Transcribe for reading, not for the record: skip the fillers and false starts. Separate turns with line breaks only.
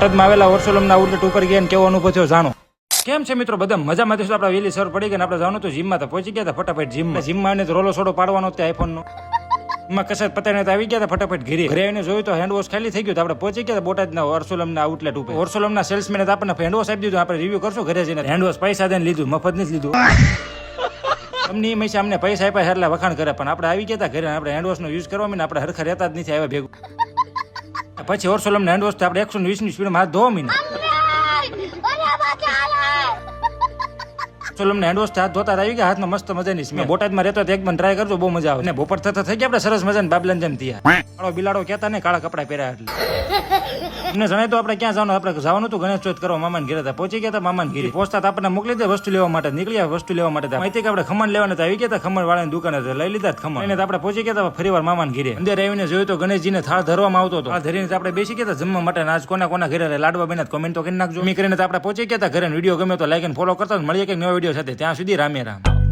બોટાદમાં આવેલા વર્સોલમના આઉટલેટ ઉપર ગયા કેવો અનુભવ થયો જાણો. કેમ છે મિત્રો બધા મજામાંથી? આપણે વેલી સર પડી ગયા આપણે જવાનું તો જીમમાં તો પહોંચી ગયા હતા ફટાફટ જીમમાં આવીને રોલો સોડો પાડવાનો હતો આઈફોન નો. એમાં કસરત પતાવીને આવી ગયા હતા ફટાફટ ઘરે આવીને જોયું તો હેન્ડ વોશ ખાલી થઈ ગયું. આપણે પહોંચી ગયા બોટાદના વર્સોલમના આઉટલેટ ઉપર. વર્સોલમના સેલ્સમેન આપણને હેન્ડ વોશ આપી દીધું. આપણે રિવ્યુ કરશું ઘરે જઈને. હેન્ડ વોશ પૈસા દઈને લીધું, મફત નથી લીધું. અમને એ મહિસા અમને પૈસા આપ્યા એટલે વખાણ કરે, પણ આપણે આવી ગયા હતા ઘરે. આપણે હેન્ડ વોશ નો યુઝ કરવા મીને આપણે હરખા રહેતા જ નથી આવ્યા ભેગું. પછી વર્સોલમના હેન્ડ વોશ આપણે 120 ની સ્પીડમાં હાથ ધોવા મીને. વર્સોલમના હેન્ડ વોશ હાથ ધોતા આવી ગયા. હાથમાં મસ્ત મજાની સ્મેલ. બોટાદમાં રહેતો એક પણ ટ્રાય કરજો, બહુ મજા આવે. ને બપોર થતા થઈ ગયા આપણે સરસ મજાને બાબલાન જેમ થયા. કાળો બિલાડો કહેતા ને કાળા કપડા પહેર્યા એટલે તમને જણાય તો આપણે ક્યાં જવાનું? આપણે જવાનું હતું ગણેશ ચોથ કરવા મામાને ઘરે હતા. પહોંચી ગયા હતા મામાને ઘરે. પહોંચતા આપણને મોકલી દે વસ્તુ લેવા માટે. નીકળ્યા વસ્તુ લેવા માટે. માહિતી કે આપણે ખમણ લેવાના આવી ગયા હતા. ખમણ વાળાની દુકાને લઈ લીધા ખમણ. એને આપણે પહોંચી ગયા હતા ફરીવાર મામાને ઘરે. અંદર આવીને જોયું તો ગણેશજીને થાળ ધરવામાં આવતો હતો. થાળ ધરીને આપણે બેસી ગયા હતા જમવા માટે. આજ કોના ઘરે લાડવા બન્યા કોમેન્ટ તો કરી નાખજો. કરીને આપણે પહોંચી ગયા હતા ઘરે. વિડીયો ગમે તો લાઈક અને ફોલો કરતા મળીએ કે નવા વિડીયો સાથે. ત્યાં સુધી રામે રામ.